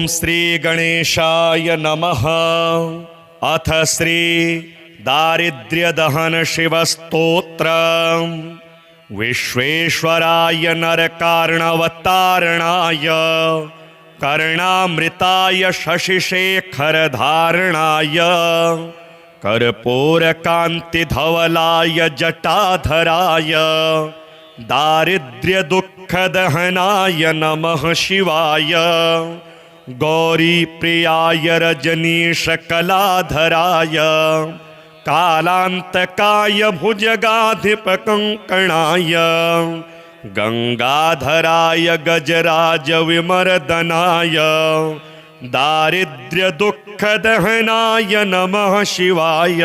ओम श्री गणेशाय नमः। अथ श्री दारिद्र्य दहन शिव स्तोत्र। विश्वेश्वराय नरकार्णवतारणाय कर्णामृताय शशिशेखर धारणाय कर्पूरकान्तिधवलाय जटाधराय दारिद्र्य दुःखदहनाय नमः शिवाय। गौरी प्रियाय रजनीशकलाधराय कालांतकाय भुजगाधिपकंकणाय गंगाधराय गजराज विमर्दनाय दारिद्र्य दुःखदहनाय नमः शिवाय।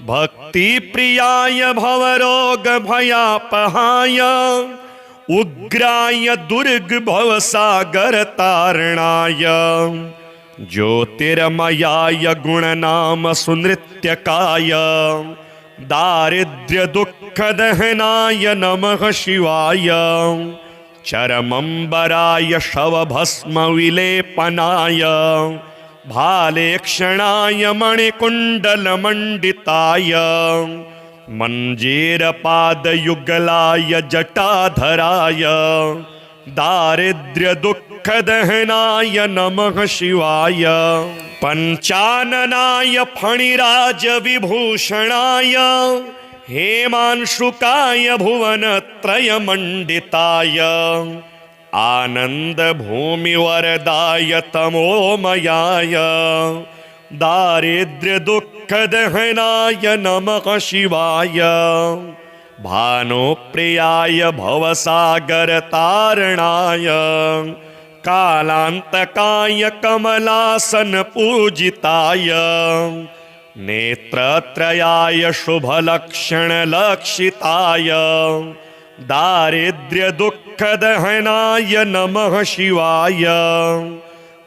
भक्ति प्रियाय भवरोग भयापहाय उग्राय दुर्ग भवसागर तारणाय ज्योतिर्मयाय गुणनाम सुनृत्यकाय दारिद्र्य दुःखदहनाय नमः शिवाय। चरमंबराय शवभस्म विलेपनाय भालेक्षणाय मणिकुण्डलमण्डिताय मंजीरपादयुगलाय जटाधराय दारिद्र्य दुःखदहनाय नमः शिवाय। पंचाननाय फणिराज विभूषणाय हेमांशुकाय भुवनत्रयमण्डिताय आनंद भूमिवरदाय तमोमयाय दारिद्र्य दुःखदहनाय नमः शिवाय। भानुप्रियाय भवसागर तारणाय कालांतकाय कमलासन पूजिताय नेत्रत्रयाय शुभलक्षण लक्षिताय दारिद्र्य दुःखदहनाय नमः शिवाय।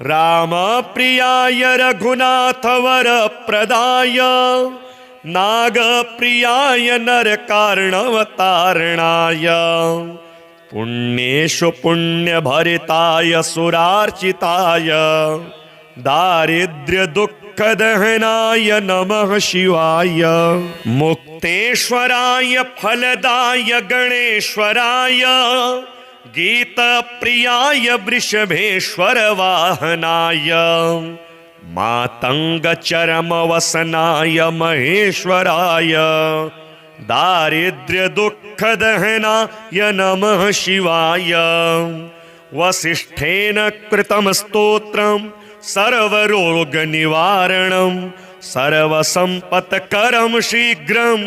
रामप्रियाय रघुनाथवर प्रदाय नागप्रियाय नरकार्णवतारणाय पुण्येषु पुण्यभरिताय सुरार्चिताय दारिद्र्य दुःखदहनाय नमः शिवाय। मुक्तेश्वराय फलदाय गणेश्वराय गीतप्रियाय वृषभेश्वर वाहनाय मातंग चरमवसनाय महेश्वराय दारिद्र्य दुःखदहनाय नमः शिवाय। वसिष्ठेन कृतं स्तोत्रं सर्वरोगनिवारणं सर्वसम्पत्करं शीघ्रं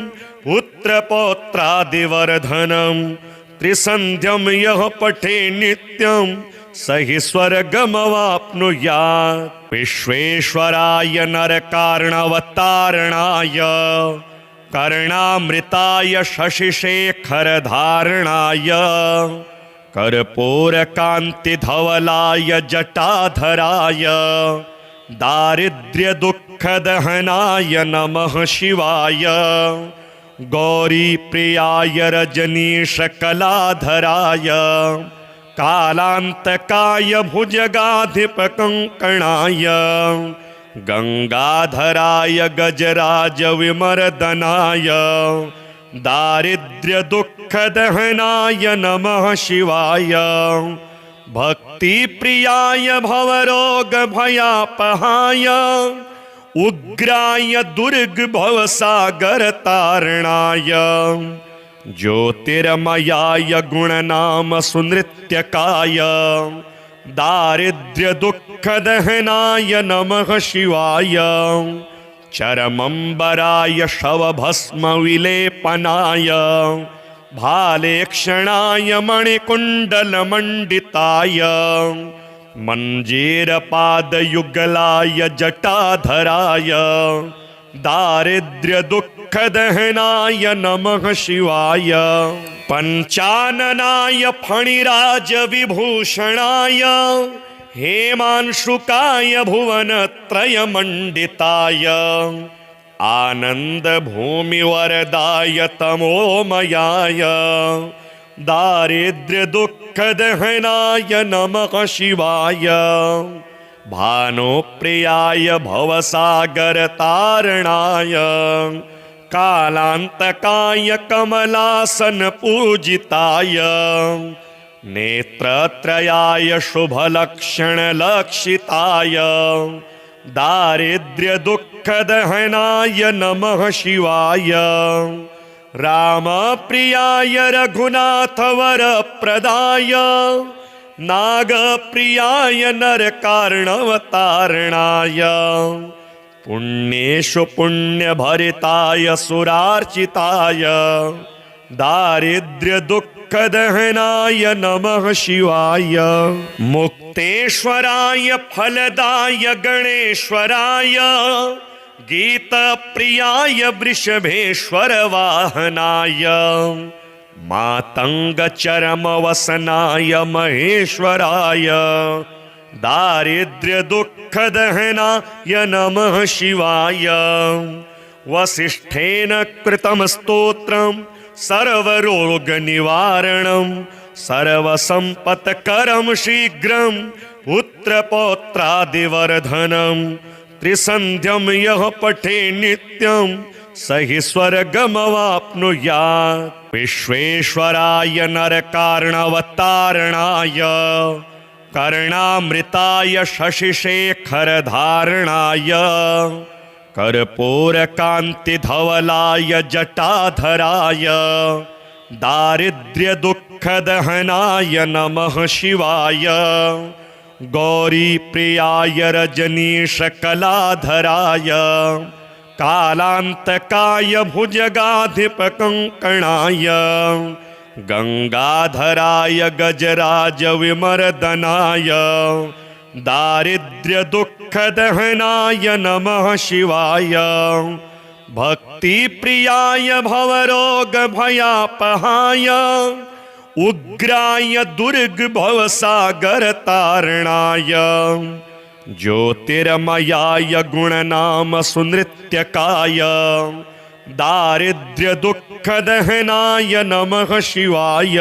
पुत्रपौत्रादिवर्धनं त्रिसन्ध्यं यः पठे नित्यं स हि स्वर्गमवाप्नुयात्। विश्वेश्वराय नरकार्णवतारणाय कर्णामृताय शशिशेखर धारणाय कर्पूरकान्तिधवलाय जटाधराय दारिद्र्य दुःखदहनाय नमः शिवाय। गौरी प्रियाय रजनीशकलाधराय कालांतकाय भुजगाधिपकंकणाय गंगाधराय गजराज विमर्दनाय दारिद्र्य दुःखदहनाय नमः शिवाय। भक्ति प्रियाय भवरोग भयापहाय उग्राय दुर्ग भवसागर तारणाय ज्योतिर्मयाय गुणनाम सुनृत्यकाय दारिद्र्य दुःखदहनाय नमः शिवाय। चरमंबराय शवभस्म विलेपनाय भालेक्षणाय मणिकुण्डलमण्डिताय मंजीरपादयुगलाय जटाधराय दारिद्र्य दुःखदहनाय नमः शिवाय। पंचाननाय फणिराज विभूषणाय हेमांशुकाय भुवनत्रयमण्डिताय आनंद भूमिवरदाय तमोमयाय दारिद्र्यदुःखदहनाय नमः शिवाय। भानुप्रियाय भवसागरतारणाय कालांतकाय कमलासनपूजिताय नेत्रत्रयाय शुभलक्षणलक्षिताय दारिद्र्यदुःखदहनाय नमः शिवाय। रामप्रियाय रघुनाथवरप्रदाय नागप्रियाय नरकार्णवतारणाय पुण्येषु पुण्यभरिताय सुरार्चिताय दारिद्र्यदुःखदहनाय नमः शिवाय। मुक्तेश्वराय फलदाय गणेश्वराय गीतप्रियाय वृषभेश्वर वाहनाय मातंगचरमवसनाय महेश्वराय दारिद्र्यदुःखदहनाय नमः शिवाय। वसिष्ठेन कृतं स्तोत्रं सर्वरोगनिवारणं सर्वसम्पत्करं शीघ्रं पुत्रपौत्रादिवर्धनं त्रिसन्ध्यं यः पठे नित्यं स हि स्वर्गमवाप्नुयात्। विश्वेश्वराय नरकार्णवतारणाय कर्णामृताय शशिशेखरधारणाय कर्पूरकान्तिधवलाय जटाधराय दारिद्र्यदुःखदहनाय नमः शिवाय। गौरीप्रियाय रजनीशकलाधराय कालांतकाय भुजगाधिपकङ्कणाय गंगाधराय गजराजविमर्दनाय दारिद्र्यदुःखदहनाय नमः शिवाय। भक्तिप्रियाय भवरोगभयापहाय उग्राय दुर्गभवसागरतारणाय ज्योतिर्मयाय गुणनाम सुनृत्यकाय दारिद्र्यदुःखदहनाय नमः शिवाय।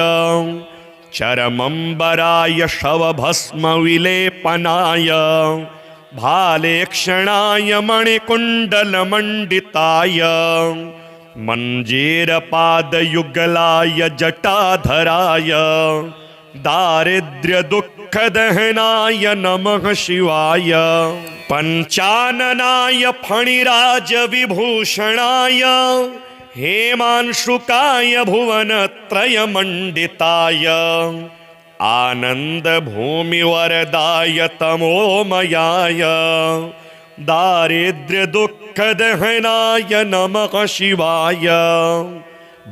चरमंबराय शवभस्मविलेपनाय भालेक्षणाय मणिकुण्डलमण्डिताय मञ्जीरपादयुगलाय जटाधराय दारिद्र्यदुःखदहनाय नमः शिवाय। पञ्चाननाय फणिराजविभूषणाय हेमांशुकाय भुवनत्रयमण्डिताय आनन्दभूमिवरदाय तमोमयाय दारिद्र्यदुःखदहनाय नमः शिवाय।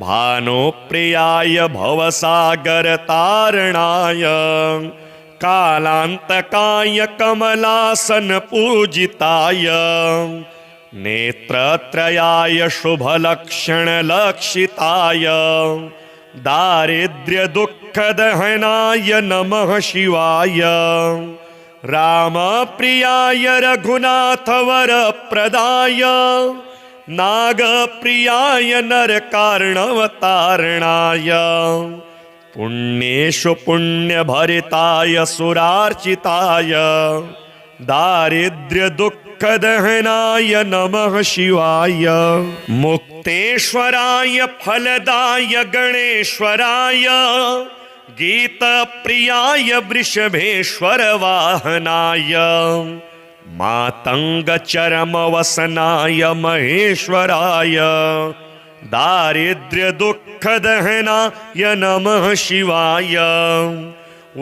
भानुप्रियाय भवसागरतारणाय कालांतकाय कमलासनपूजिताय नेत्रत्रयाय शुभलक्षणलक्षिताय दारिद्र्यदुःखदहनाय नमः शिवाय। रामप्रियाय रघुनाथवरप्रदाय नागप्रियाय नरकार्णवतारणाय पुण्येषु पुण्यभरिताय सुरार्चिताय दारिद्र्यदुःखदहनाय नमः शिवाय। मुक्तेश्वराय फलदाय गणेश्वराय गीतप्रियाय वृषभेश्वर वाहनाय मातंगचरमवसनाय महेश्वराय दारिद्र्यदुःखदहनाय नमः शिवाय।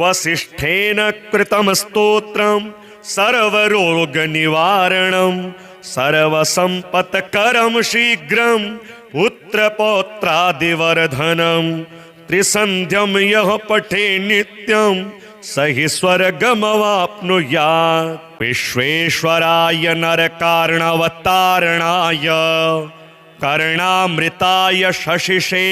वसिष्ठेन कृतं स्तोत्रं सर्वरोगनिवारणं सर्वसम्पत्करं शीघ्रं पुत्रपौत्रादिवर्धनं त्रिसन्ध्यं यः पठे नित्यं स हि स्वर्गमवाप्नुयात्। विश्वेश्वराय नरकार्णवतारणाय कर्णामृताय शशिशेखरधारणाय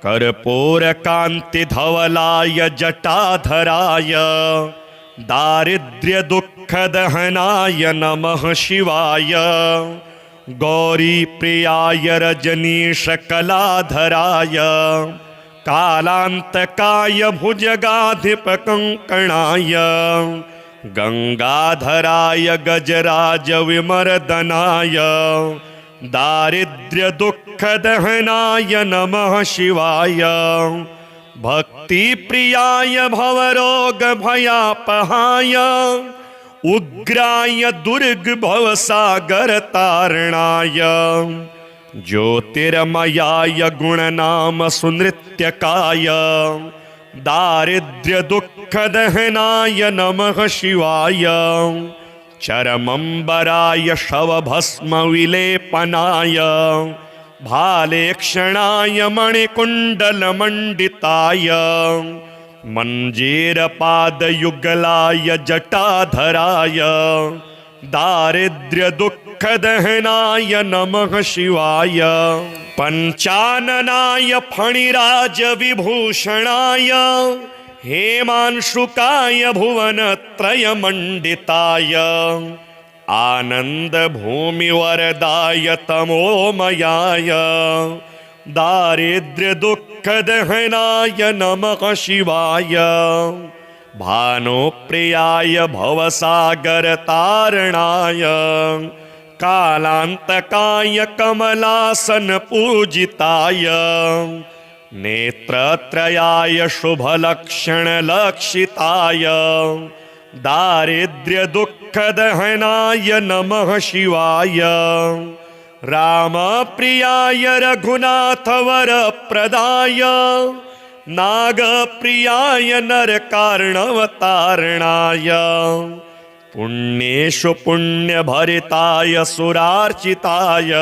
कर्पूरकान्तिधवलाय जटाधराय दारिद्र्यदुःखदहनाय नमः शिवाय। गौरीप्रियाय रजनीशकलाधराय कालान्तकाय भुजगाधिपकङ्कणाय गंगाधराय गजराजविमर्दनाय दारिद्र्यदुःखदहनाय नमः शिवाय भक्तिप्रियाय भवरोगभयापहाय उग्राय दुर्गभवसागरतारणाय ज्योतिर्मयाय गुणनाम सुनृत्यकाय दारिद्र्यदुःखदहनाय नमः शिवाय चरमंबराय शवभस्मविलेपनाय भालेक्षणाय मणिकुण्डलमण्डिताय मञ्जीरपादयुगलाय जटाधराय दारिद्र्यदुःखदहनाय नमः शिवाय पञ्चाननाय फणिराजविभूषणाय हेमांशुकाय भुवनत्रयमण्डिताय आनन्दभूमिवरदाय तमोमयाय दारिद्र्यदुःखदहनाय नमः शिवाय भानुप्रियाय भवसागरतारणाय कालान्तकाय कमलासनपूजिताय नेत्रत्रयाय शुभलक्षणलक्षिताय दारिद्र्यदुःखदहनाय नमः शिवाय रामप्रियाय रघुनाथवरप्रदाय नागप्रियाय नरकार्णवतारणाय पुण्येषु पुण्यभरिताय सुरार्चिताय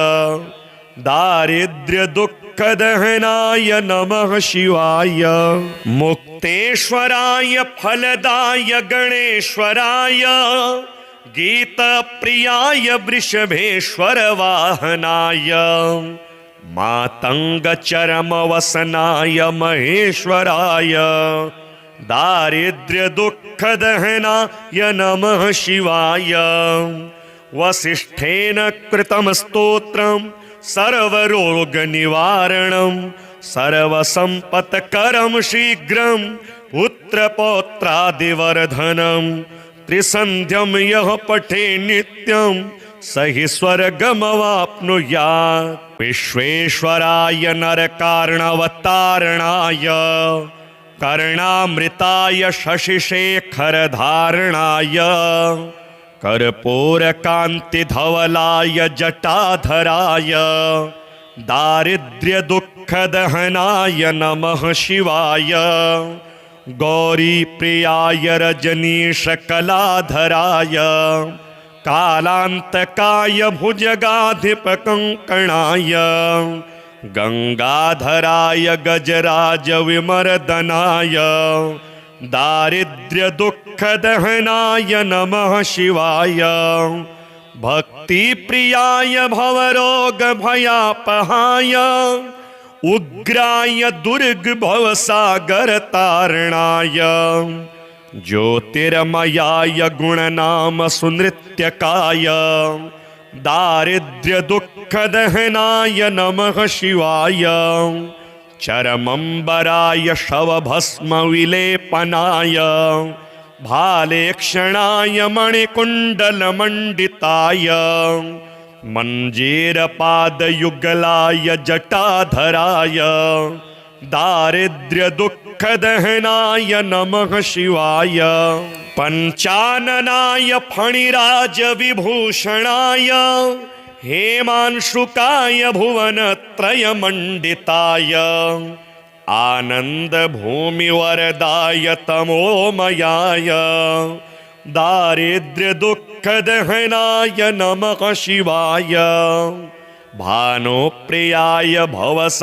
दारिद्र्यदुःखदहनाय नमः शिवाय मुक्तेश्वराय फलदाय गणेश्वराय गीतप्रियाय वृषभेश्वर वाहनाय मातङ्गचरमवसनाय महेश्वराय दारिद्र्यदुःखदहनाय नमः शिवाय वसिष्ठेन कृतं स्तोत्रं सर्वरोगनिवारणं सर्वसम्पत्करं शीघ्रं पुत्रपौत्रादिवर्धनं त्रिसन्ध्यं यः पठे नित्यं स हि स्वर्गमवाप्नुयात् विश्वेश्वराय नरकार्णवतारणाय कर्णामृताय शशिशेखरधारणाय कर्पूरकान्तिधवलाय जटाधराय दारिद्र्यदुःखदहनाय नमः शिवाय गौरीप्रियाय रजनीशकलाधराय कालान्तकाय भुजगाधिपकङ्कणाय गंगाधराय गजराजविमर्दनाय दारिद्र्यदुःखदहनाय नमः शिवाय भक्तिप्रियाय भवरोगभयापहाय उग्राय दुर्गभवसागरतारणाय ज्योतिर्मयाय गुणनाम सुनृत्यकाय दारिद्र्यदुःखदहनाय नमः शिवाय चरमंबराय शवभस्मविलेपनाय भालेक्षणाय मणिकुण्डलमण्डिताय मञ्जीरपादयुगलाय जटाधराय दारिद्र्यदुःखदहनाय नमः शिवाय पञ्चाननाय फणिराजविभूषणाय हेमांशुकाय भुवनत्रयमण्डिताय आनन्दभूमिवरदाय तमोमयाय दारिद्र्यदुःखदहनाय नमः शिवाय भानुप्रियाय भवसागरतारणाय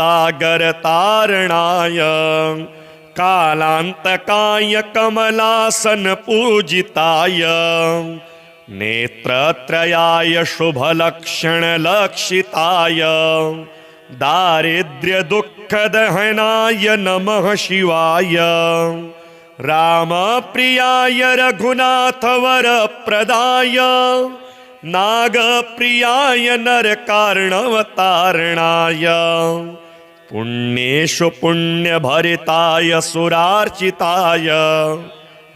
कालान्तकाय कमलासनपूजिताय नेत्रत्रयाय शुभलक्षणलक्षिताय दारिद्र्यदुःखदहनाय नमः शिवाय रामप्रियाय रघुनाथवरप्रदाय नागप्रियाय नरकार्णवतारणाय पुण्येषु पुण्यभरिताय सुरार्चिताय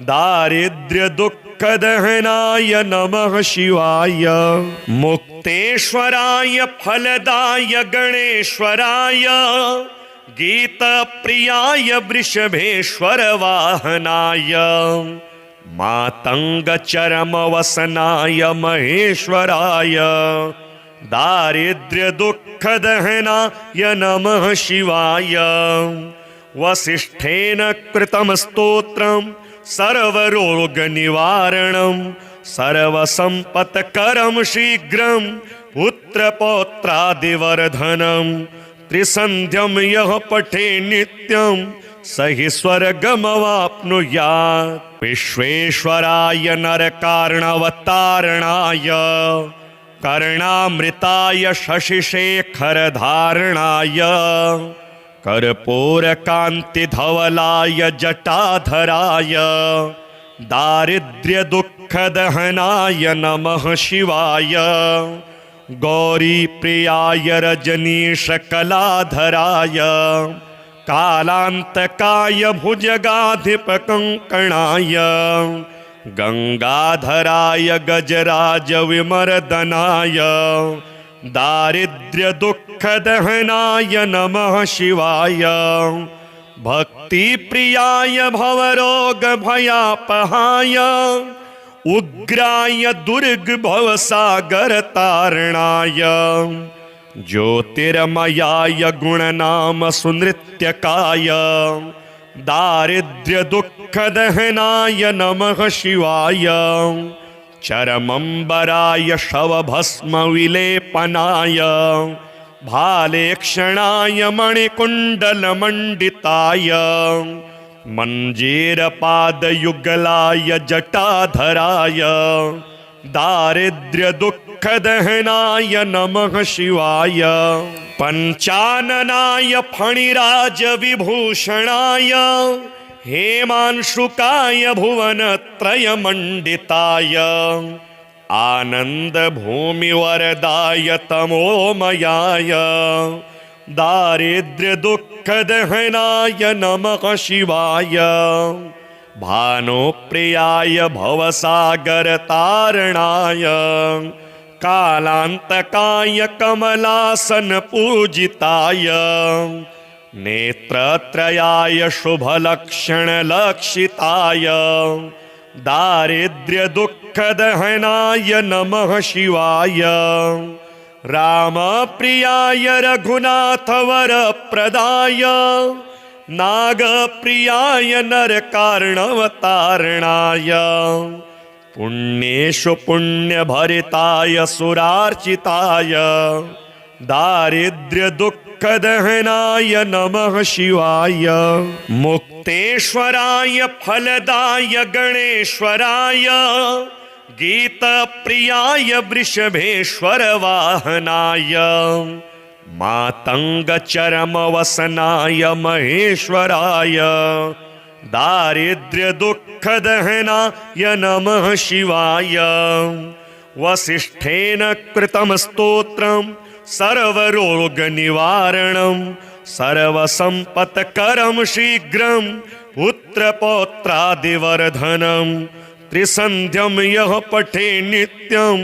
दारिद्र्यदुःखदहनाय नमः शिवाय मुक्तेश्वराय फलदाय गणेश्वराय गीतप्रियाय वृषभेश्वर वाहनाय मातंगचरमवसनाय महेश्वराय दारिद्र्यदुःखदहनाय नमः शिवाय वसिष्ठेन कृतं स्तोत्रं सर्वरोगनिवारणं सर्वसम्पत्करं शीघ्रं पुत्रपौत्रादिवर्धनं त्रिसन्ध्यं यः पठे नित्यं स हि स्वर्गमवाप्नुयात्। विश्वेश्वराय नरकार्णवतारणाय कर्णामृताय शशिशेखरधारणाय कर्पूरकान्तिधवलाय जटाधराय दारिद्र्यदुःखदहनाय नमः शिवाय गौरीप्रियाय रजनीशकलाधराय कालान्तकाय भुजगाधिपकङ्कणाय गंगाधराय गजराजविमर्दनाय दारिद्र्यदुःखदहनाय नमः शिवाय भक्तिप्रियाय भवरोगभयापहाय उग्राय दुर्गभवसागरतारणाय ज्योतिर्मयाय गुणनाम सुनृत्यकाय दारिद्र्यदुःखदहनाय नमः शिवाय चरमंबराय शवभस्मविलेपनाय भालेक्षणाय मणिकुण्डलमण्डिताय मञ्जीरपादयुगलाय जटाधराय दारिद्र्यदुःखदहनाय नमः शिवाय पञ्चाननाय फणिराजविभूषणाय हेमांशुकाय भुवनत्रयमण्डिताय आनन्दभूमिवरदाय तमोमयाय दारिद्र्यदुःखदहनाय नमः शिवाय भानुप्रियाय भवसागरतारणाय कालान्तकाय कमलासनपूजिताय नेत्रत्रयाय शुभलक्षणलक्षिताय दारिद्र्यदुःखदहनाय नमः शिवाय रामप्रियाय रघुनाथवरप्रदाय नागप्रियाय नरकार्णवतारणाय पुण्येषु पुण्यभरिताय सुरार्चिताय दारिद्र्यदुःखदहनाय नमः शिवाय मुक्तेश्वराय फलदाय गणेश्वराय गीतप्रियाय वृषभेश्वर वाहनाय मातंगचरमवसनाय महेश्वराय दारिद्र्यदुःखदहनाय नमः शिवाय वसिष्ठेन कृतं स्तोत्रं सर्वरोगनिवारणं सर्वसम्पत्करं शीघ्रं पुत्रपौत्रादिवर्धनं त्रिसन्ध्यं यः पठे नित्यं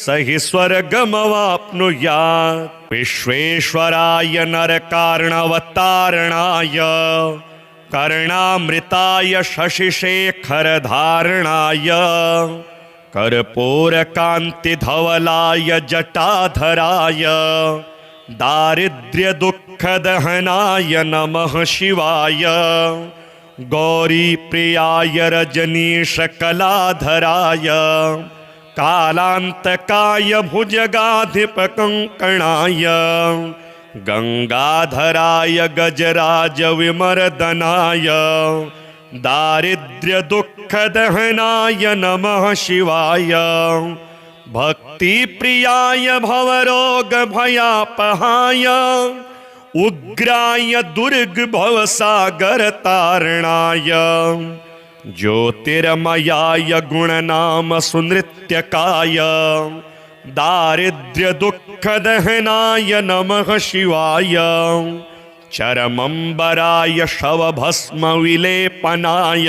स हि स्वर्गमवाप्नुयात्। विश्वेश्वराय नरकार्णवतारणाय कर्णामृताय शशिशेखरधारणाय कर्पूरकान्तिधवलाय जटाधराय दारिद्र्यदुःखदहनाय नमः शिवाय गौरीप्रियाय रजनीशकलाधराय कालान्तकाय भुजगाधिपकङ्कणाय गंगाधराय गजराजविमर्दनाय दारिद्र्यदुःखदहनाय नमः शिवाय भक्तिप्रियाय भवरोगभयापहाय उग्राय दुर्गभवसागरतारणाय ज्योतिर्मयाय गुणनाम सुनृत्यकाय दारिद्र्यदुःखदहनाय नमः शिवाय चरमंबराय शवभस्मविलेपनाय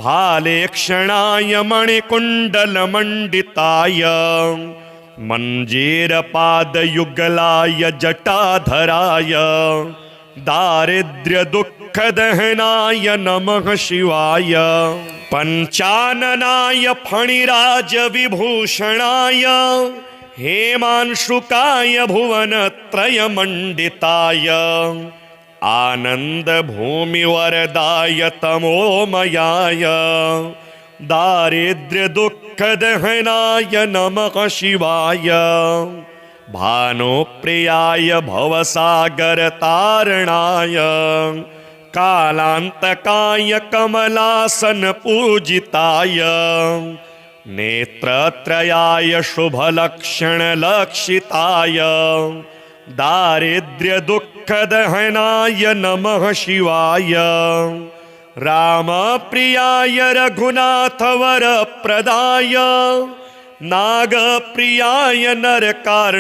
भालेक्षणाय मणिकुण्डलमण्डिताय मञ्जीरपादयुगलाय जटाधराय दारिद्र्यदुःखदहनाय नमः शिवाय पञ्चाननाय फणिराजविभूषणाय हेमांशुकाय भुवनत्रयमण्डिताय आनन्दभूमिवरदाय तमोमयाय दारिद्र्यदुःखदहनाय नमः शिवाय भानुप्रियाय भवसागरतारणाय कालान्तकाय कमलासनपूजिताय नेत्रत्रयाय शुभलक्षणलक्षिताय दारिद्र्यदुःखदहनाय नमः शिवाय रामप्रियाय रघुनाथवरप्रदाय नागप्रियाय नरकार्णवतारणाय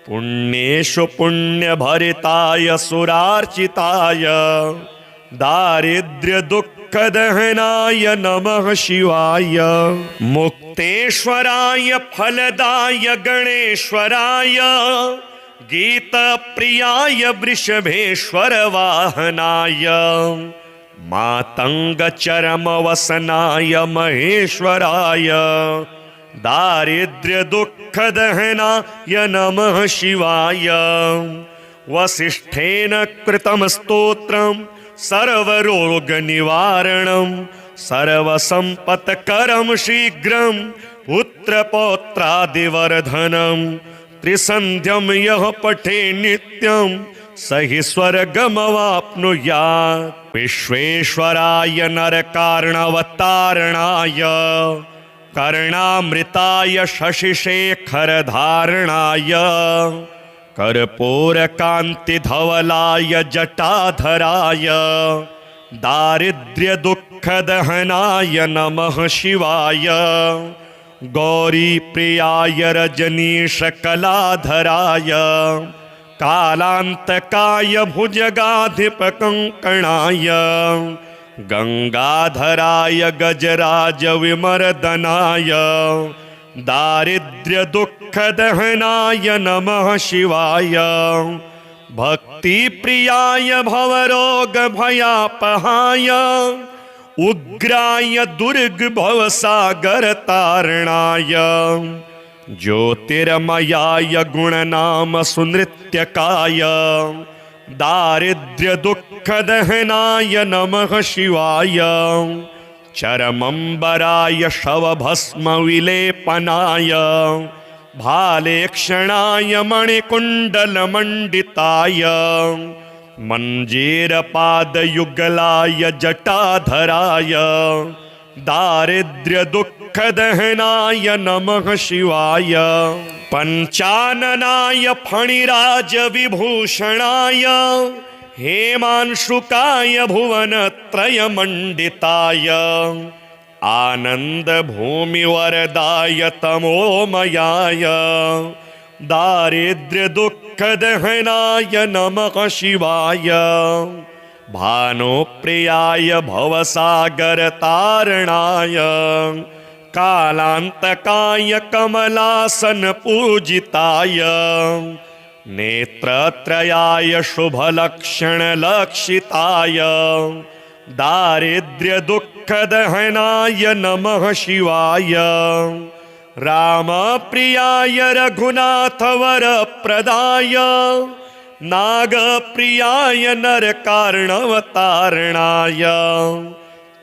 पुण्येषु पुण्यभरिताय सुरार्चिताय दारिद्र्यदुःखदहनाय नमः शिवाय मुक्तेश्वराय फलदाय गणेश्वराय गीतप्रियाय वृषभेश्वरवाहनाय मातङ्गचरमवसनाय महेश्वराय दारिद्र्यदुःखदहनाय नमः शिवाय वसिष्ठेन कृतं स्तोत्रं सर्वरोगनिवारणं सर्वसम्पत्करं शीघ्रं पुत्रपौत्रादिवर्धनं त्रिसन्ध्यं यः पठे नित्यं स हि स्वर्गमवाप्नुयात् विश्वेश्वराय नरकार्णवतारणाय कर्णामृताय शशिशेखरधारणाय कर्पूरकान्तिधवलाय जटाधराय दारिद्र्यदुःखदहनाय नमः शिवाय गौरीप्रियाय रजनीशकलाधराय कालान्तकाय भुजगाधिपकङ्कणाय गंगाधराय गजराजविमर्दनाय दारिद्र्यदुःखदहनाय नमः शिवाय भक्तिप्रियाय भवरोगभयापहाय उग्राय दुर्गभवसागरतारणाय ज्योतिर्मयाय गुणनाम सुनृत्यकाय दारिद्र्यदुःखदहनाय नमः शिवाय चरमंबराय शवभस्मविलेपनाय भालेक्षणाय मणिकुण्डलमण्डिताय मञ्जीरपादयुगलाय जटाधराय दारिद्र्यदुःखदहनाय नमः शिवाय पञ्चाननाय फणिराजविभूषणाय हेमांशुकाय भुवनत्रयमण्डिताय आनन्दभूमिवरदाय तमोमयाय दारिद्र्यदुःखदहनाय नमः शिवाय भानुप्रियाय भवसागरतारणाय कालान्तकाय कमलासनपूजिताय नेत्रत्रयाय शुभलक्षणलक्षिताय दारिद्र्यदुःखदहनाय नमः शिवाय रामप्रियाय रघुनाथवरप्रदाय नागप्रियाय नरकार्णवतारणाय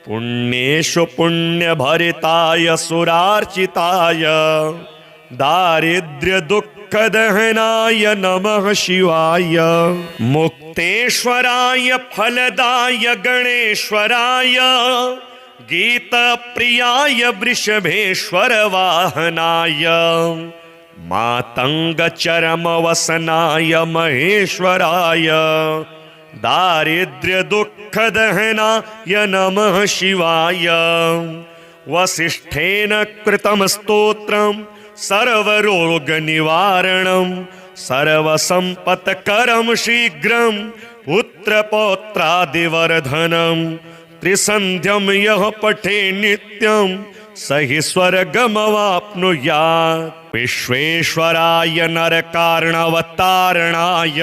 पुण्येषु पुण्यभरिताय सुरार्चिताय दारिद्र्यदुःखदहनाय नमः शिवाय मुक्तेश्वराय फलदाय गणेश्वराय गीतप्रियाय वृषभेश्वरवाहनाय मातङ्गचरमवसनाय महेश्वराय दारिद्र्यदुःखदहनाय नमः शिवाय वसिष्ठेन कृतं स्तोत्रं सर्वरोगनिवारणं सर्वसम्पत्करं शीघ्रं पुत्रपौत्रादिवर्धनं त्रिसन्ध्यं यः पठे नित्यं स हि स्वर्गमवाप्नुयात्। विश्वेश्वराय नरकार्णवतारणाय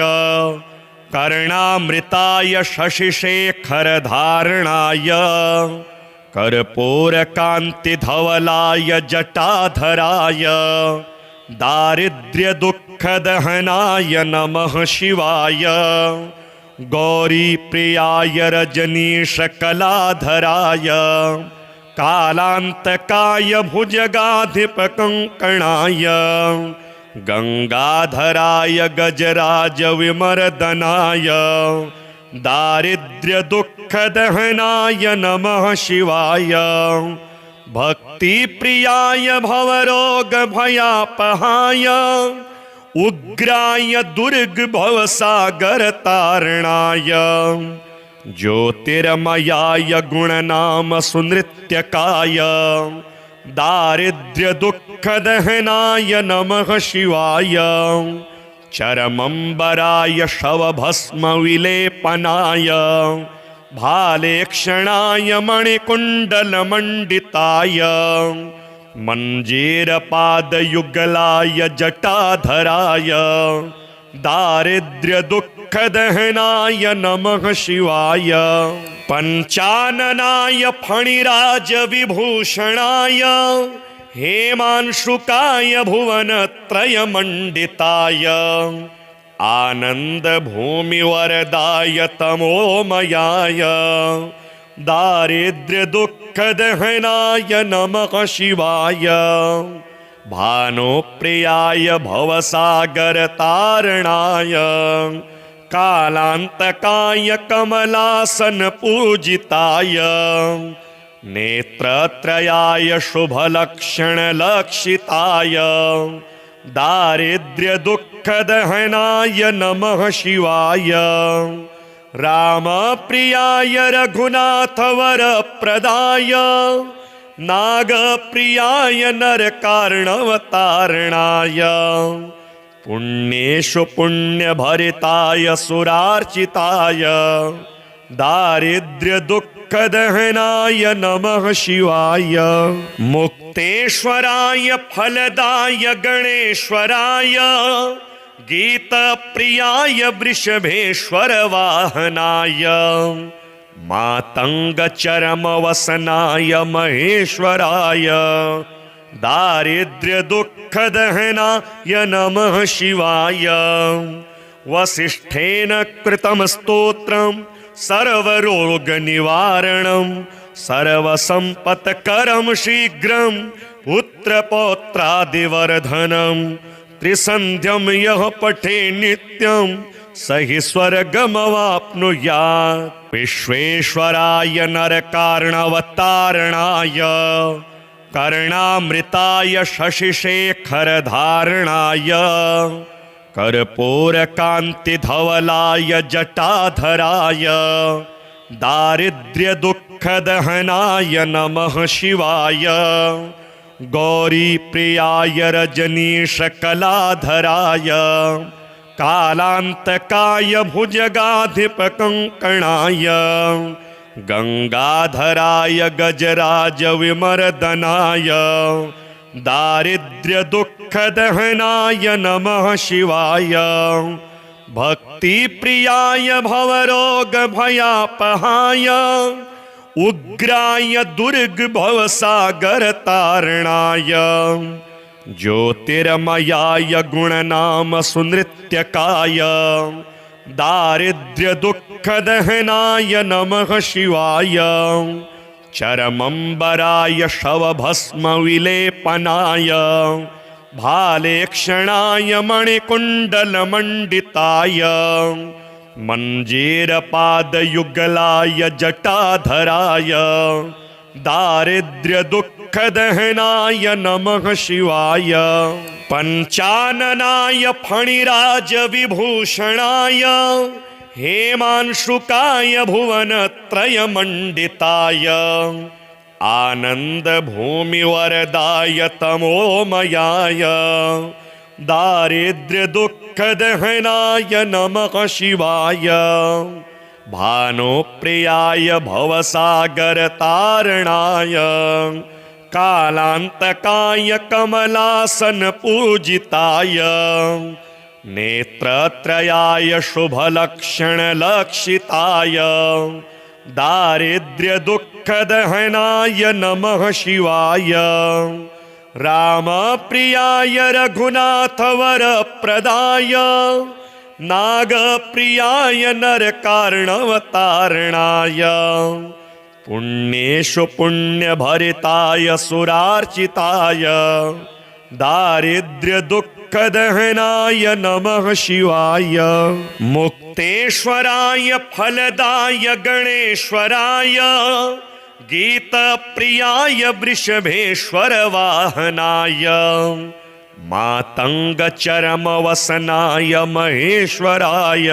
कर्णामृताय शशिशेखरधारणाय कर्पूरकान्तिधवलाय जटाधराय दारिद्र्यदुःखदहनाय नमः शिवाय। गौरीप्रियाय रजनीशकलाधराय कालान्तकाय भुजगाधिपकङ्कणाय गंगाधराय गजराजविमर्दनाय दारिद्र्यदुःखदहनाय नमः शिवाय। भक्तिप्रियाय भवरोगभयापहाय उग्राय दुर्गभवसागरतारणाय ज्योतिर्मयाय गुणनाम सुनृत्यकाय दारिद्र्यदुःखदहनाय नमः शिवाय। चरमंबराय शवभस्मविलेपनाय भालेक्षणाय मणिकुण्डलमण्डिताय मञ्जीरपादयुगलाय जटाधराय दारिद्र्यदुःखदहनाय नमः शिवाय। पञ्चाननाय फणिराजविभूषणाय हेमांशुकाय भुवनत्रयमण्डिताय आनन्दभूमिवरदाय तमोमयाय दारिद्र्यदुःखदहनाय नमः शिवाय। भानुप्रियाय भवसागरतारणाय कालान्तकाय कमलासनपूजिताय नेत्रत्रयाय शुभलक्षणलक्षिताय दारिद्र्यदुःखदहनाय नमः शिवाय। रामप्रियाय रघुनाथवरप्रदाय नागप्रियाय नरकार्णवतारणाय पुण्येषु पुण्यभरिताय सुरार्चिताय दारिद्र्यदुःखदहनाय नमः शिवाय। मुक्तेश्वराय फलदाय गणेश्वराय गीतप्रियाय वृषभेश्वर वाहनाय मातङ्गचरमवसनाय महेश्वराय दारिद्र्यदुःखदहनाय नमः शिवाय। वसिष्ठेन कृतं स्तोत्रं सर्वरोगनिवारणं सर्वसम्पत्करं शीघ्रं पुत्रपौत्रादिवर्धनं त्रिसन्ध्यं यः पठे नित्यं स हि स्वर्गमवाप्नुयात्। विश्वेश्वराय नरकार्णवतारणाय कर्णामृताय शशिशेखरधारणाय कर्पूरकान्तिधवलाय जटाधराय दारिद्र्यदुःखदहनाय नमः शिवाय। गौरीप्रियाय रजनीशकलाधराय कालान्तकाय भुजगाधिपकङ्कणाय गंगाधराय गजराजविमर्दनाय दारिद्र्यदुःखदहनाय नमः शिवाय। भक्तिप्रियाय भवरोगभयापहाय उग्राय दुर्गभवसागरतारणाय ज्योतिर्मयाय गुणनाम सुनृत्यकाय दारिद्र्यदुःखदहनाय नमः शिवाय। चरमंबराय शवभस्मविलेपनाय भालेक्षणाय मणिकुण्डलमण्डिताय मञ्जीरपादयुगलाय जटाधराय दारिद्र्यदुःखदहनाय नमः शिवाय। पञ्चाननाय फणिराजविभूषणाय हेमांशुकाय भुवनत्रयमण्डिताय आनंद भूमिवरदाय तमोमयाय दारिद्र्य दुःख दहनाय नमः शिवाय भानुप्रियाय भवसागर तारणाय कालांतकाय कमलासन पूजिताय नेत्रत्रयाय शुभलक्षण लक्षिताय दारिद्र्य दुःख दहनाय नमः शिवाय रामप्रियाय रघुनाथ वरप्रदाय नागप्रियाय नरकार्णवतारणाय पुण्येषु पुण्यभरिताय सुरार्चिताय दारिद्र्य दुःख दहनाय नमः शिवाय मुक्तेश्वराय फलदाय गणेश्वराय गीतप्रियाय वृषभेश्वर वाहनाय मातंग चरमवसनाय महेश्वराय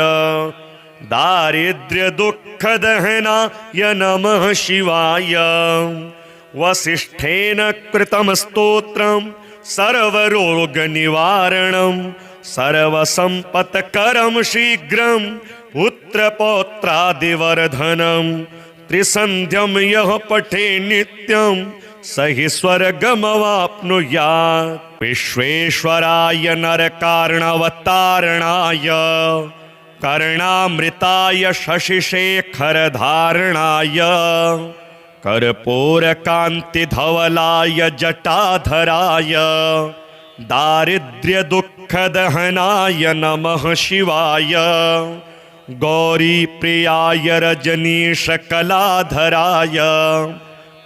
दारिद्र्य दुःख दहनाय नमः शिवाय वसिष्ठेन कृतं स्तोत्रं सर्वरोगनिवारणं सर्वसम्पत्करं शीघ्रं पुत्रपौत्रादिवर्धनं त्रिसन्ध्यं यः पठे नित्यं स हि स्वर्गमवाप्नुयात् विश्वेश्वराय नरकार्णवतारणाय कर्णामृताय शशिशेखरधारणाय कर्पूरकान्तिधवलाय जटाधराय दारिद्र्य दुःख दहनाय नमः शिवाय गौरीप्रियाय रजनीशकलाधराय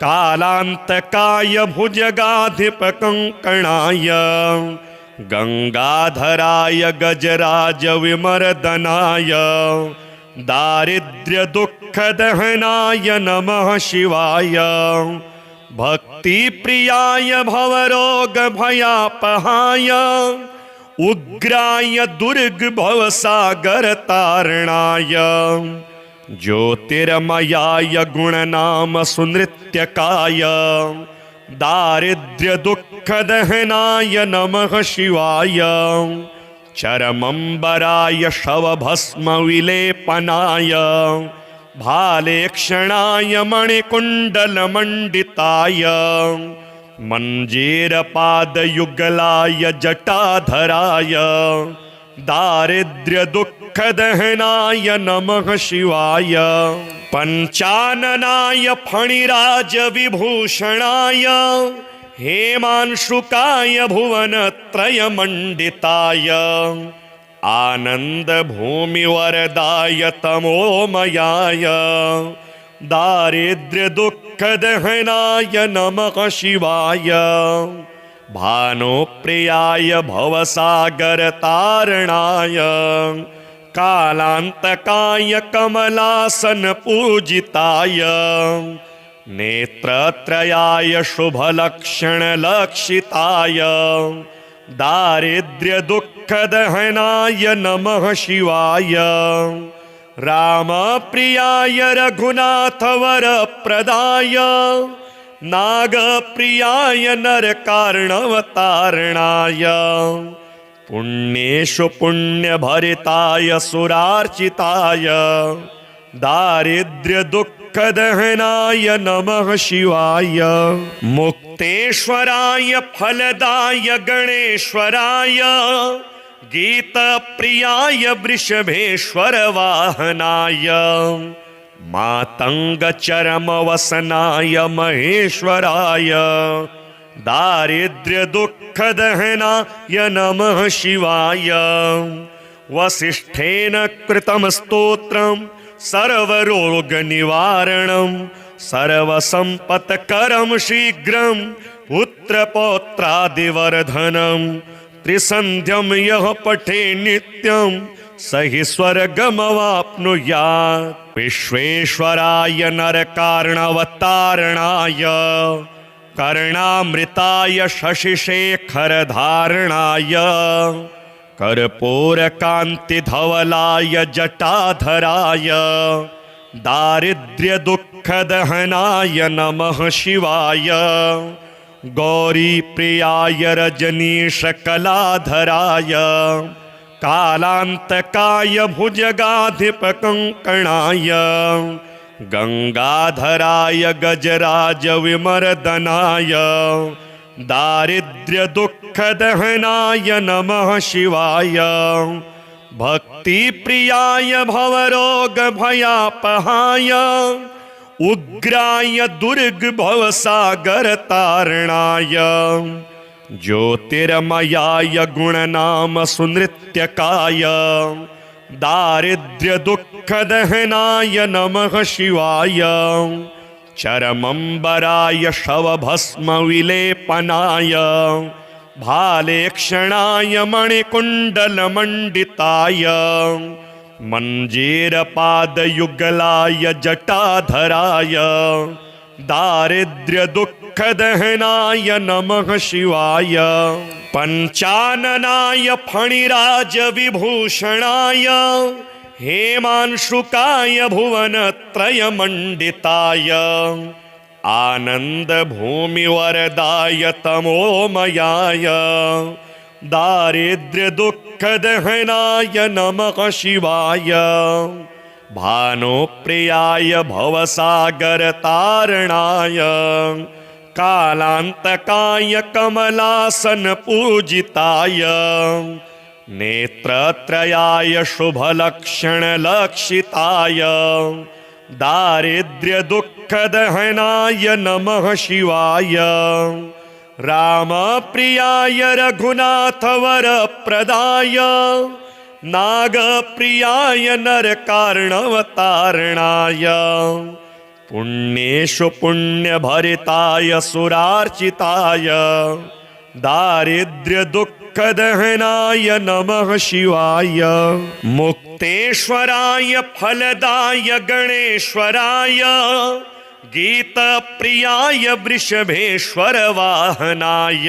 कालांतकाय भुजगाधिपकङ्कणाय गंगाधराय गजराज विमर्दनाय दारिद्र्य दुःख दहनाय नमः शिवाय भक्तिप्रियाय भवरोग भयापहाय उग्राय दुर्ग भवसागर तारणाय ज्योतिर्मयाय गुणनाम सुनृत्यकाय दारिद्र्य दुःख दहनाय नमः शिवाय चरमंबराय शवभस्म विलेपनाय भालेक्षणाय मणिकुण्डलमण्डिताय मञ्जीरपादयुगलाय जटाधराय दारिद्र्य दुःख दहनाय नमः शिवाय पंचाननाय फणिराज विभूषणाय हेमांशुकाय भुवनत्रयमण्डिताय आनंद भूमिवरदाय तमोमयाय दारिद्र्य दुःख दहनाय नमः शिवाय भानुप्रियाय भवसागर तारणाय कालांतकाय कमलासन पूजिताय नेत्रत्रयाय शुभलक्षण लक्षिताय दारिद्र्य दुःख दहनाय नमः शिवाय रामप्रियाय रघुनाथ वरप्रदाय नागप्रियाय नरकार्णवतारणाय पुण्येषु पुण्यभरिताय सुरार्चिताय दारिद्र्य दुःख दहनाय नमः शिवाय मुक्तेश्वराय फलदाय गणेश्वराय गीतप्रियाय वृषभेश्वर वाहनाय मातंग चरमवसनाय महेश्वराय दारिद्र्य दुःख दहनाय नमः शिवाय वसिष्ठेन कृतं स्तोत्रं सर्वरोगनिवारणं सर्वसम्पत्करं शीघ्रं पुत्रपौत्रादिवर्धनं त्रिसन्ध्यं यः पठे नित्यं स हि स्वर्गमवाप्नुयात् विश्वेश्वराय नरकार्णवतारणाय कर्णामृताय शशिशेखरधारणाय कर्पूरकान्तिधवलाय जटाधराय दारिद्र्य दुःख दुःखदहनाय नमः शिवाय। गौरीप्रियाय रजनीशकलाधराय कालान्तकाय भुजगाधिपकङ्कणाय गंगाधराय गजराजविमर्दनाय दारिद्र्यदुःखदहनाय नमः शिवाय। भक्तिप्रियाय भवरोगभयापहाय उग्राय दुर्गभवसागरतारणाय ज्योतिर्मयाय गुणनाम सुनृत्यकाय दारिद्र्यदुःखदहनाय नमः शिवाय। चरमंबराय शवभस्मविलेपनाय भालेक्षणाय मणिकुण्डलमण्डिताय मञ्जीरपादयुगलाय जटाधराय दारिद्र्यदुःखदहनाय नमः शिवाय। पञ्चाननाय फणिराजविभूषणाय हेमांशुकाय भुवनत्रयमण्डिताय आनन्दभूमिवरदाय तमोमयाय दारिद्र्यदुःखदहनाय नमः शिवाय। भानुप्रियाय भवसागरतारणाय कालान्तकाय कमलासनपूजिताय नेत्रत्रयाय शुभलक्षणलक्षिताय दारिद्र्यदुःखदहनाय नमः शिवाय। रामप्रियाय रघुनाथवरप्रदाय नागप्रियाय नरकार्णवतारणाय पुण्येषु पुण्यभरिताय सुरार्चिताय दारिद्र्यदुःखदहनाय नमः शिवाय। मुक्तेश्वराय फलदाय गणेश्वराय गीतप्रियाय वृषभेश्वर वाहनाय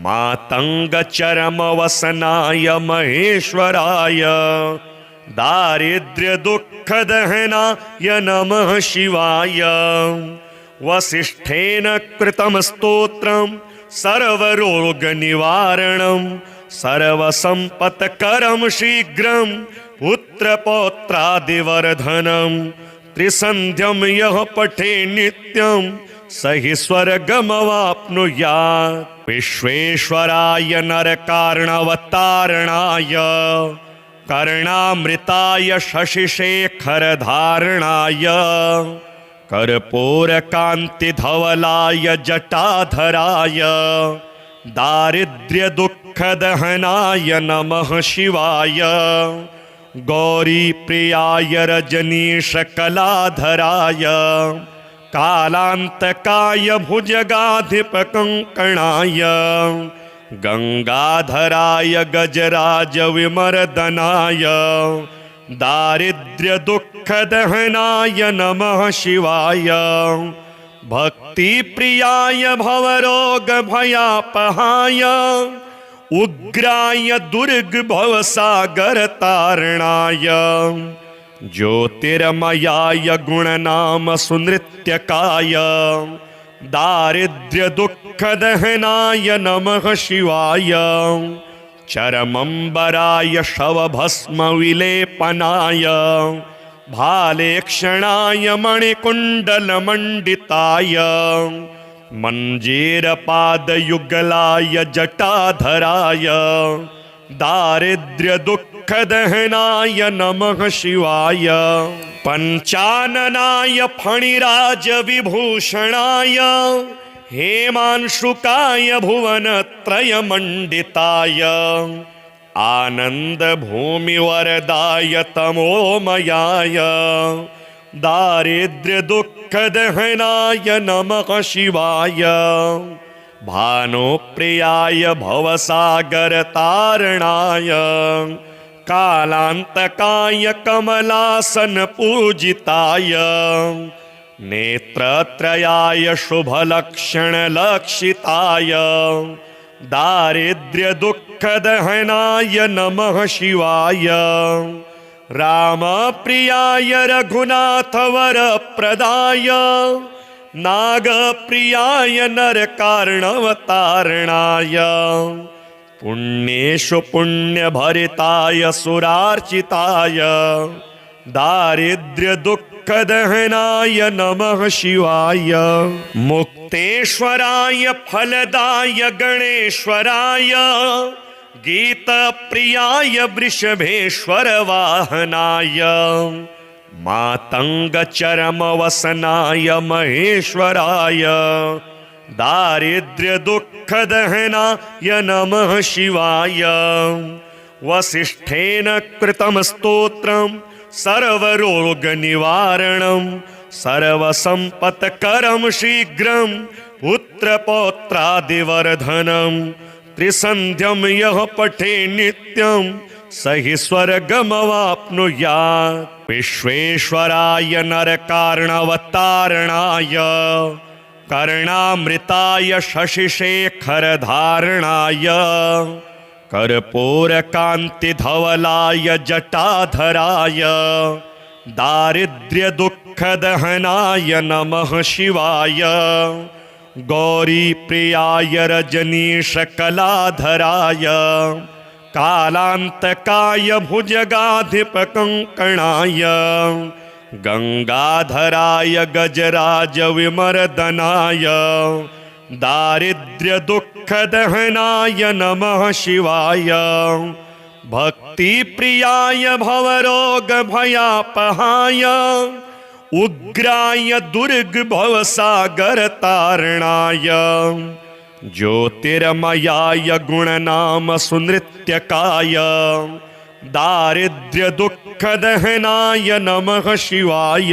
मातंगचरमवसनाय महेश्वराय दारिद्र्यदुःखदहनाय नमः शिवाय। वसिष्ठेन कृतं स्तोत्रं सर्वरोगनिवारणं सर्वसम्पत्करं शीघ्रं पुत्रपौत्रादिवर्धनं त्रिसन्ध्यं यः पठे नित्यं स हि स्वर्गमवाप्नुयात्। विश्वेश्वराय नरकार्णवतारणाय कर्णामृताय शशिशेखरधारणाय कर्पूरकान्तिधवलाय जटाधराय दारिद्र्यदुःखदहनाय नमः शिवाय। गौरीप्रियाय रजनीशकलाधराय कालान्तकाय भुजगाधिपकङ्कणाय गंगाधराय गजराजविमर्दनाय दारिद्र्यदुःखदहनाय नमः शिवाय। भक्तिप्रियाय भवरोगभयापहाय उग्राय दुर्गभवसागरतारणाय ज्योतिर्मयाय गुणनाम सुनृत्यकाय दारिद्र्यदुःखदहनाय नमः शिवाय। चरमंबराय शवभस्मविलेपनाय भालेक्षणाय मणिकुण्डलमण्डिताय मञ्जीरपादयुगलाय जटाधराय दारिद्र्यदुःखदहनाय नमः शिवाय। पञ्चाननाय फणिराजविभूषणाय हेमांशुकाय भुवनत्रयमण्डिताय आनन्दभूमिवरदाय तमोमयाय दारिद्र्यदुःखदहनाय नमः शिवाय। भानुप्रियाय भवसागरतारणाय कालान्तकाय कमलासनपूजिताय नेत्रत्रयाय शुभलक्षणलक्षिताय दारिद्र्यदुःखदहनाय नमः शिवाय। रामप्रियाय रघुनाथवरप्रदाय नागप्रियाय नरकार्णवतारणाय पुण्येषु पुण्यभरिताय सुरार्चिताय दारिद्र्यदुःखदहनाय नमः शिवाय मुक्तेश्वराय फलदाय गणेश्वराय गीतप्रियाय वृषभेश्वर वाहनाय मातंगचरमवसनाय महेश्वराय दारिद्र्यदुःखदहनाय नमः शिवाय वसिष्ठेन कृतं स्तोत्रं सर्वरोगनिवारणं सर्वसम्पत्करं शीघ्रं पुत्रपौत्रादिवर्धनं त्रिसन्ध्यं यः पठे नित्यं स हि स्वर्गमवाप्नुयात् विश्वेश्वराय नरकार्णवतारणाय कर्णामृताय शशिशेखरधारणाय कर्पूरकान्तिधवलाय जटाधराय दारिद्र्यदुःखदहनाय नमः शिवाय गौरीप्रियाय रजनीशकलाधराय कालान्तकाय भुजगाधिपकङ्कणाय गंगाधराय गजराजविमर्दनाय दारिद्र्यदुःखदहनाय नमः शिवाय भक्तिप्रियाय भवरोगभयापहाय उग्राय दुर्गभवसागरतारणाय ज्योतिर्मयाय गुणनाम सुनृत्यकाय दारिद्र्यदुःखदहनाय नमः शिवाय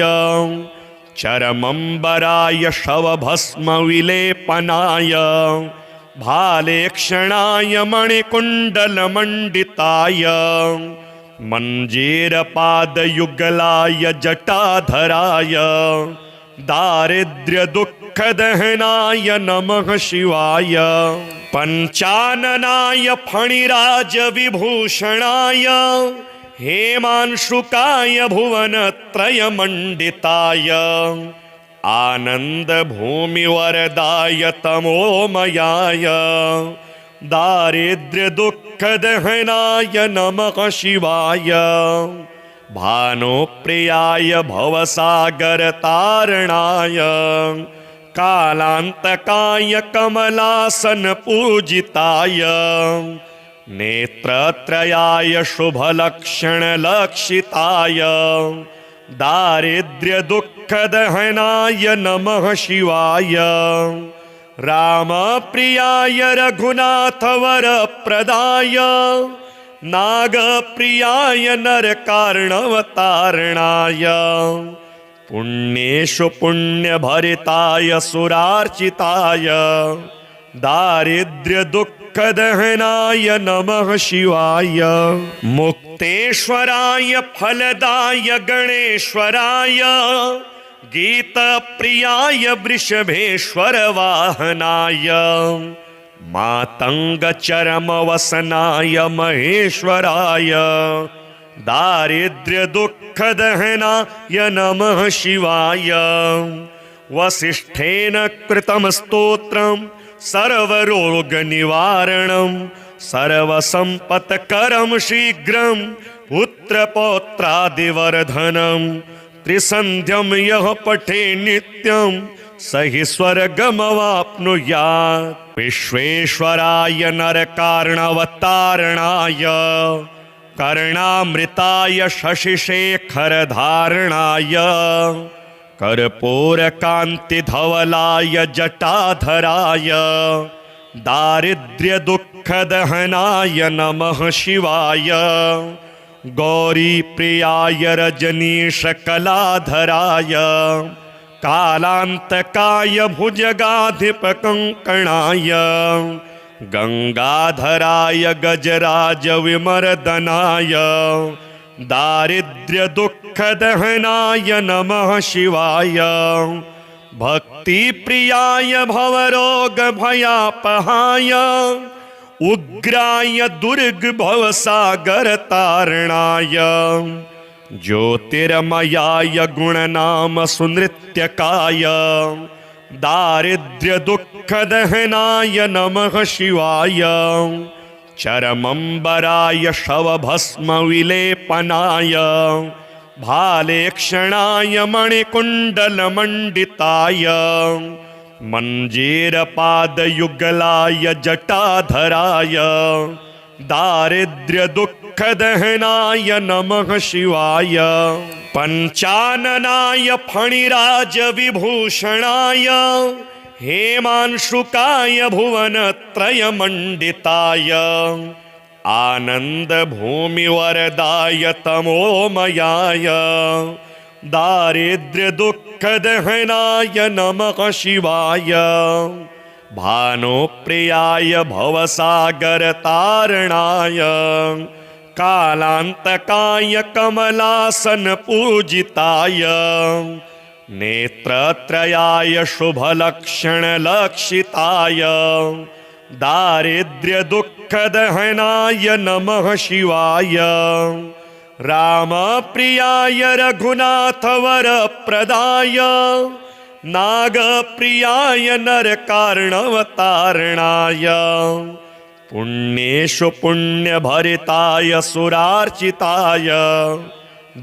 चरमंबराय शवभस्मविलेपनाय भालेक्षणाय मणिकुण्डलमण्डिताय मञ्जीरपादयुगलाय जटाधराय दारिद्र्यदुःखदहनाय नमः शिवाय पञ्चाननाय फणिराजविभूषणाय हेमांशुकाय भुवनत्रयमण्डिताय आनन्दभूमिवरदाय तमोमयाय दारिद्र्यदुःखदहनाय नमः शिवाय भानुप्रियाय भवसागरतारणाय कालान्तकाय कमलासनपूजिताय नेत्रत्रयाय शुभलक्षणलक्षिताय दारिद्र्यदुःखदहनाय नमः शिवाय रामप्रियाय रघुनाथवरप्रदाय नागप्रियाय नरकार्णवतारणाय पुण्येषु पुण्यभरिताय सुरार्चिताय दारिद्र्यदुःखदहनाय नमः शिवाय मुक्तेश्वराय फलदाय गणेश्वराय गीतप्रियाय वृषभेश्वर वाहनाय मातंगचरमवसनाय महेश्वराय दारिद्र्यदुःखदहनाय नमः शिवाय वसिष्ठेन कृतं स्तोत्रं सर्वरोगनिवारणं सर्वसम्पत्करं शीघ्रं पुत्रपौत्रादिवर्धनं त्रिसन्ध्यं यः पठे नित्यं स हि स्वर्गमवाप्नुयात् विश्वेश्वराय नरकार्णवतारणाय कर्णामृताय शशिशेखरधारणाय कर्पूरकान्तिधवलाय जटाधराय दारिद्र्यदुःखदहनाय नमः शिवाय गौरीप्रियाय रजनीशकलाधराय कालान्तकाय भुजगाधिपकङ्कणाय गंगाधराय गजराजविमर्दनाय दारिद्र्यदुःखदहनाय नमः शिवाय भक्तिप्रियाय भवरोगभयापहाय उग्राय दुर्गभवसागरतारणाय ज्योतिर्मयाय गुणनाम सुनृत्यकाय दारिद्र्यदुःखदहनाय नमः शिवाय चरमंबराय शवभस्मविलेपनाय भालेक्षणाय मणिकुण्डलमण्डिताय मञ्जीरपादयुगलाय जटाधराय दारिद्र्यदुःखदहनाय नमः शिवाय पञ्चाननाय फणिराजविभूषणाय हेमांशुकाय भुवनत्रयमण्डिताय आनन्दभूमिवरदाय तमोमयाय दारिद्र्यदुःखदहनाय नमः शिवाय भानुप्रियाय भवसागरतारणाय कालान्तकाय कमलासनपूजिताय नेत्रत्रयाय शुभलक्षणलक्षिताय दारिद्र्यदुःखदहनाय नमः शिवाय रामप्रियाय रघुनाथवरप्रदाय नागप्रियाय नरकार्णवतारणाय पुण्येषु पुण्यभरिताय सुरार्चिताय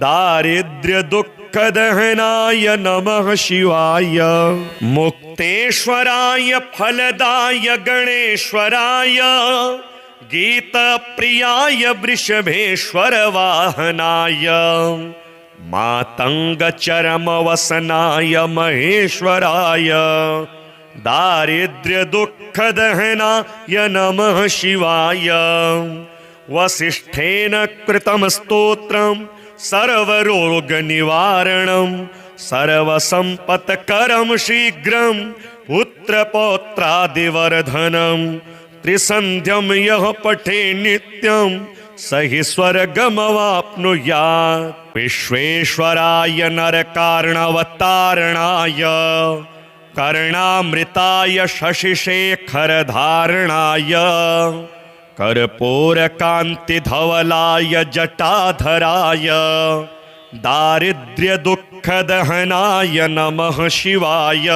दारिद्र्यदुःखदहनाय नमः शिवाय मुक्तेश्वराय फलदाय गणेश्वराय गीतप्रियाय वृषभेश्वरवाहनाय मातङ्गचरमवसनाय महेश्वराय दारिद्र्यदुःखदहनाय नमः शिवाय वसिष्ठेन कृतं स्तोत्रं सर्वरोगनिवारणं सर्वसम्पत्करं शीघ्रं पुत्रपौत्रादिवर्धनं त्रिसन्ध्यं यः पठे नित्यं स हि स्वर्गमवाप्नुयात् विश्वेश्वराय नरकार्णवतारणाय कर्णामृताय शशिशेखरधारणाय कर्पूरकान्तिधवलाय जटाधराय दारिद्र्यदुःखदहनाय नमः शिवाय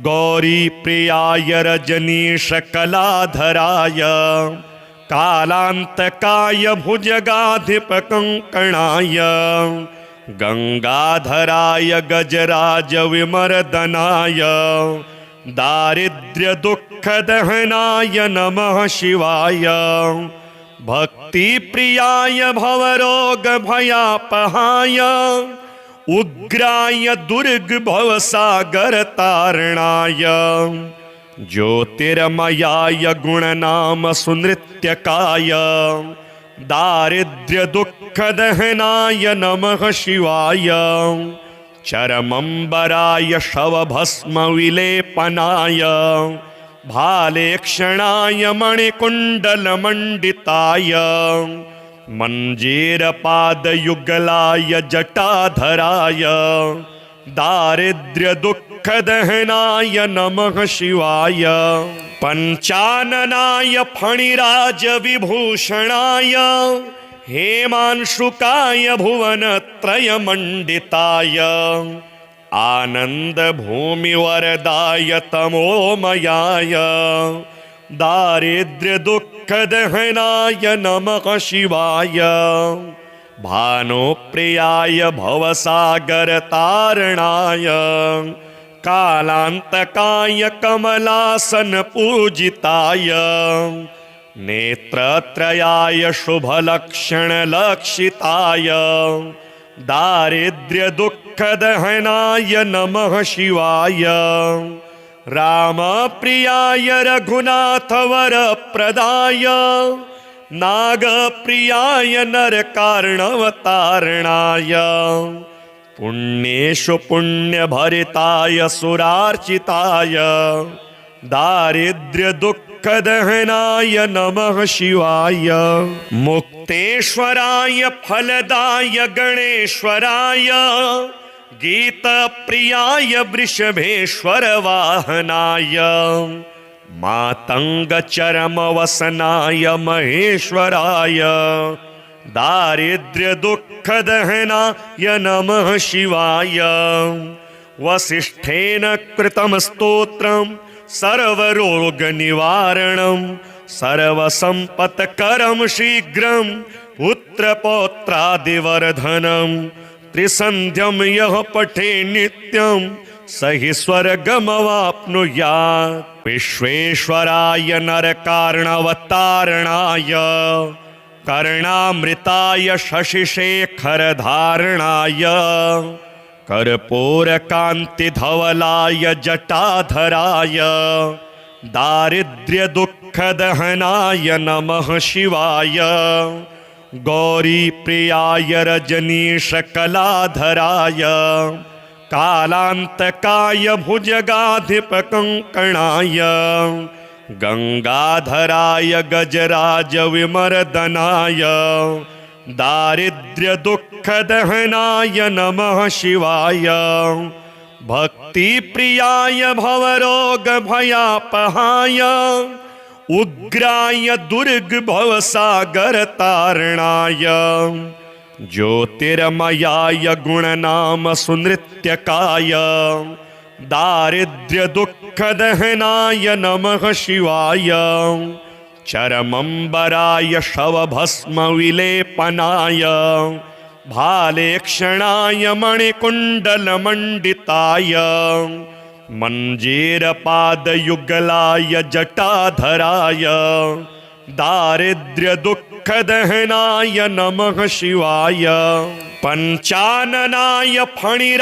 गौरीप्रियाय रजनीशकलाधराय कालान्तकाय भुजगाधिपकङ्कणाय गंगाधराय गजराजविमर्दनाय दारिद्र्यदुःखदहनाय नमः शिवाय भक्तिप्रियाय भवरोगभयापहाय उग्राय दुर्गभवसागरतारणाय ज्योतिर्मयाय गुणनाम सुनृत्यकाय दारिद्र्यदुःखदहनाय नमः शिवाय चरमंबराय शवभस्मविलेपनाय भालेक्षणाय मणिकुण्डलमण्डिताय मञ्जीरपादयुगलाय जटाधराय दारिद्र्यदुःखदहनाय नमः शिवाय पञ्चाननाय फणिराजविभूषणाय हेमांशुकाय भुवनत्रयमण्डिताय आनन्दभूमिवरदाय तमोमयाय दारिद्र्यदुःखदहनाय नमः शिवाय भानुप्रियाय भवसागरतारणाय कालान्तकाय कमलासनपूजिताय नेत्रत्रयाय शुभलक्षणलक्षिताय दारिद्र्यदुःखदहनाय नमः शिवाय रामप्रियाय रघुनाथवरप्रदाय नागप्रियाय नरकार्णवतारणाय पुण्येषु पुण्यभरिताय सुरार्चिताय दारिद्र्यदुःखदहनाय नमः शिवाय मुक्तेश्वराय फलदाय गणेश्वराय गीतप्रियाय वृषभेश्वरवाहनाय मातङ्गचरमवसनाय महेश्वराय दारिद्र्यदुःखदहनाय नमः शिवाय। वसिष्ठेन कृतं स्तोत्रं सर्वरोगनिवारणं सर्वसम्पत्करं शीघ्रं पुत्रपौत्रादिवर्धनं त्रिसन्ध्यं यः पठे नित्यं स हि स्वर्गमवाप्नुयात्। विश्वेश्वराय नरकार्णवतारणाय कर्णामृताय शशिशेखरधारणाय कर्पूरकान्तिधवलाय जटाधराय दारिद्र्यदुःखदहनाय नमः शिवाय। गौरीप्रियाय रजनीशकलाधराय कालान्तकाय भुजगाधिपकङ्कणाय गंगाधराय गजराजविमर्दनाय दारिद्र्यदुःखदहनाय नमः शिवाय। भक्तिप्रियाय भवरोगभयापहाय उग्राय दुर्गभवसागरतारणाय ज्योतिर्मयाय गुणनाम सुनृत्यकाय दारिद्र्यदुःखदहनाय नमः शिवाय। चरमंबराय शवभस्मविलेपनाय भालेक्षणाय मणिकुण्डलमण्डिताय मञ्जीरपादयुगलाय जटाधराय दारिद्र्यदुःखदहनाय नमः शिवाय। पञ्चाननाय फणिराजविभूषणाय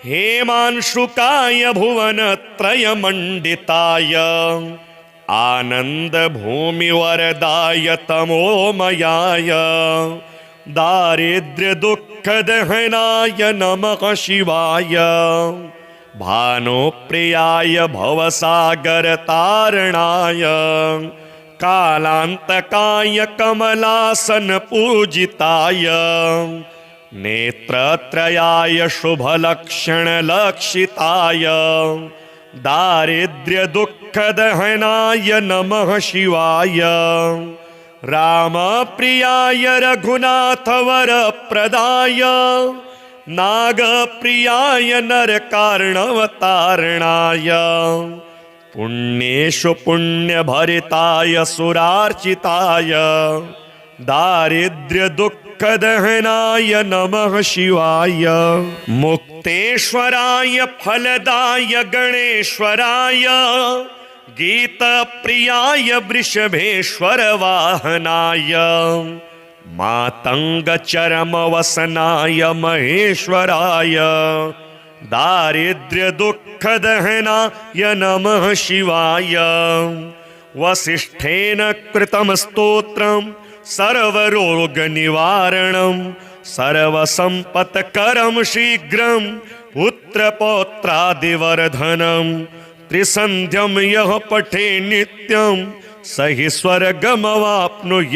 हेमांशुकाय भुवनत्रयमण्डिताय आनन्दभूमिवरदाय तमोमयाय दारिद्र्यदुःखदहनाय नमः शिवाय। भानुप्रियाय भवसागरतारणाय कालान्तकाय कमलासनपूजिताय नेत्रत्रयाय शुभलक्षणलक्षिताय दारिद्र्यदुःखदहनाय नमः शिवाय। रामप्रियाय रघुनाथवरप्रदाय नागप्रियाय नरकार्णवतारणाय पुण्येषु पुण्यभरिताय सुरार्चिताय दारिद्र्यदुःखदहनाय नमः शिवाय। मुक्तेश्वराय फलदाय गणेश्वराय गीतप्रियाय वृषभेश्वर वाहनाय मातङ्गचरमवसनाय महेश्वराय दारिद्र्यदुःखदहनाय नमः शिवाय। वसिष्ठेन कृतं स्तोत्रं सर्वरोगनिवारणं सर्वसम्पत्करं शीघ्रं पुत्रपौत्रादिवर्धनं त्रिसन्ध्यं यः पठे नित्यं स हि स्वर्गमवाप्नुयात्।